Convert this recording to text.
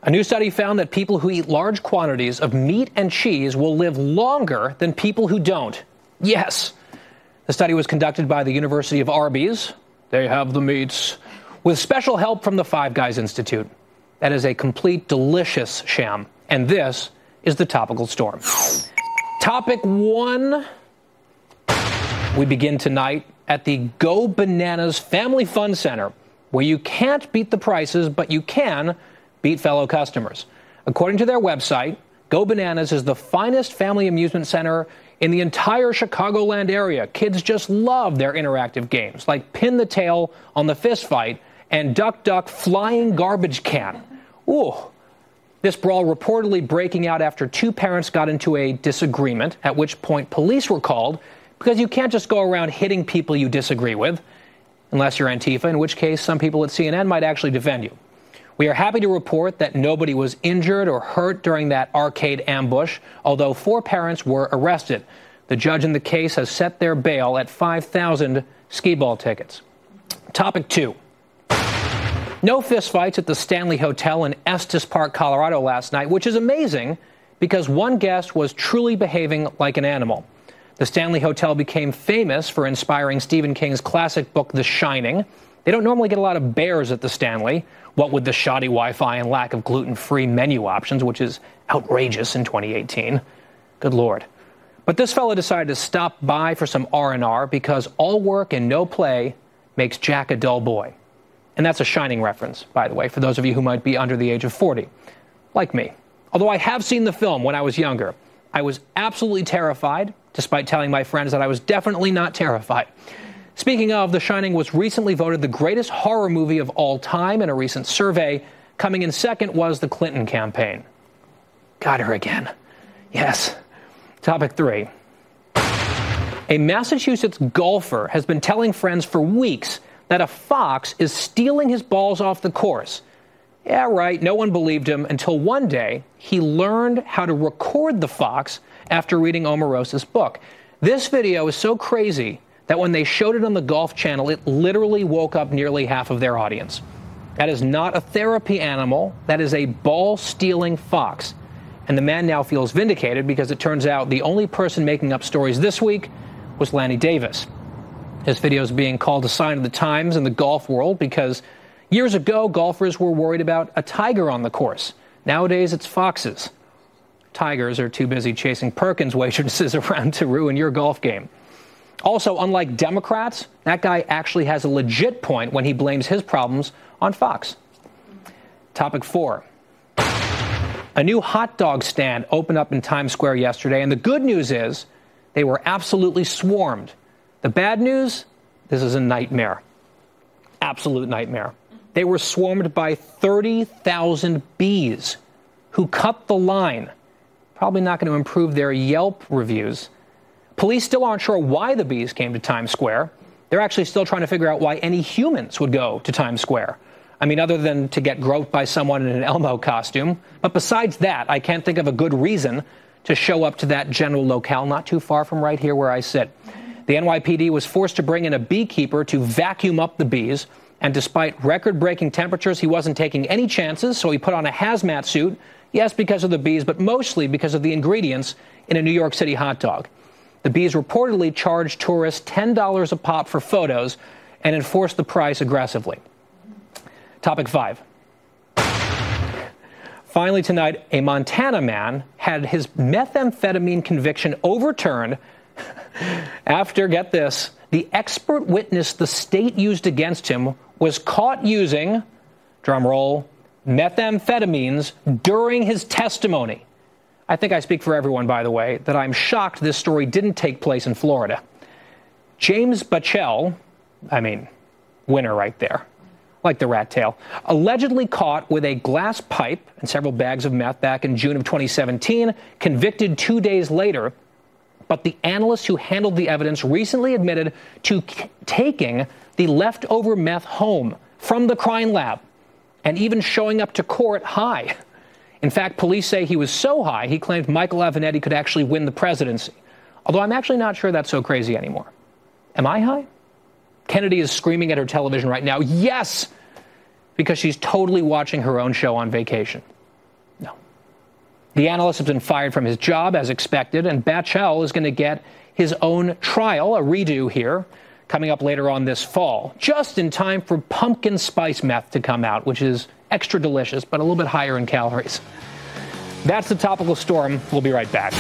A new study found that people who eat large quantities of meat and cheese will live longer than people who don't. Yes. The study was conducted by the University of Arby's. They have the meats. With special help from the Five Guys Institute. That is a complete delicious sham. And this is the Topical Storm. Topic 1. We begin tonight at the Go Bananas Family Fun Center, where you can't beat the prices, but you can beat fellow customers. According to their website, Go Bananas is the finest family amusement center in the entire Chicagoland area. Kids just love their interactive games, like Pin the Tail on the Fist Fight and Duck Duck Flying Garbage Can. Ooh. This brawl reportedly breaking out after two parents got into a disagreement, at which point police were called, because you can't just go around hitting people you disagree with, unless you're Antifa, in which case some people at CNN might actually defend you. We are happy to report that nobody was injured or hurt during that arcade ambush, although 4 parents were arrested. The judge in the case has set their bail at 5,000 skee-ball tickets. Topic 2. No fistfights at the Stanley Hotel in Estes Park, Colorado last night, which is amazing because one guest was truly behaving like an animal. The Stanley Hotel became famous for inspiring Stephen King's classic book, The Shining. They don't normally get a lot of bears at the Stanley, what with the shoddy Wi-Fi and lack of gluten-free menu options, which is outrageous in 2018. Good Lord. But this fellow decided to stop by for some R&R because all work and no play makes Jack a dull boy. And that's a Shining reference, by the way, for those of you who might be under the age of 40, like me. Although I have seen the film when I was younger, I was absolutely terrified, despite telling my friends that I was definitely not terrified. Speaking of, The Shining was recently voted the greatest horror movie of all time in a recent survey. Coming in second was the Clinton campaign. Got her again. Yes. Topic 3. A Massachusetts golfer has been telling friends for weeks that a fox is stealing his balls off the course. Yeah, right, no one believed him until one day he learned how to record the fox after reading Omarosa's book. This video is so crazy that when they showed it on the Golf Channel, it literally woke up nearly half of their audience. That is not a therapy animal. That is a ball-stealing fox. And the man now feels vindicated because it turns out the only person making up stories this week was Lanny Davis. His video is being called a sign of the times in the golf world because years ago, golfers were worried about a tiger on the course. Nowadays, it's foxes. Tigers are too busy chasing Perkins waitresses around to ruin your golf game. Also, unlike Democrats, that guy actually has a legit point when he blames his problems on Fox. Topic 4. A new hot dog stand opened up in Times Square yesterday, and the good news is they were absolutely swarmed. The bad news, this is a nightmare. Absolute nightmare. They were swarmed by 30,000 bees who cut the line. Probably not going to improve their Yelp reviews. Police still aren't sure why the bees came to Times Square. They're actually still trying to figure out why any humans would go to Times Square. I mean, other than to get groped by someone in an Elmo costume. But besides that, I can't think of a good reason to show up to that general locale not too far from right here where I sit. The NYPD was forced to bring in a beekeeper to vacuum up the bees. And despite record-breaking temperatures, he wasn't taking any chances, so he put on a hazmat suit. Yes, because of the bees, but mostly because of the ingredients in a New York City hot dog. The bees reportedly charged tourists $10 a pop for photos and enforced the price aggressively. Topic 5. Finally tonight, a Montana man had his methamphetamine conviction overturned after, get this, the expert witness the state used against him was caught using, drum roll, methamphetamines during his testimony. I think I speak for everyone, by the way, that I'm shocked this story didn't take place in Florida. James Bachel, winner right there, like the rat tail, allegedly caught with a glass pipe and several bags of meth back in June of 2017, convicted 2 days later. But the analyst who handled the evidence recently admitted to taking the leftover meth home from the crime lab and even showing up to court high. In fact, police say he was so high, he claimed Michael Avenatti could actually win the presidency. Although I'm actually not sure that's so crazy anymore. Am I high? Kennedy is screaming at her television right now, yes, because she's totally watching her own show on vacation. The analyst has been fired from his job as expected, and Bachel is going to get his own trial, a redo here, coming up later on this fall, just in time for pumpkin spice meth to come out, which is extra delicious, but a little bit higher in calories. That's the Topical Storm. We'll be right back.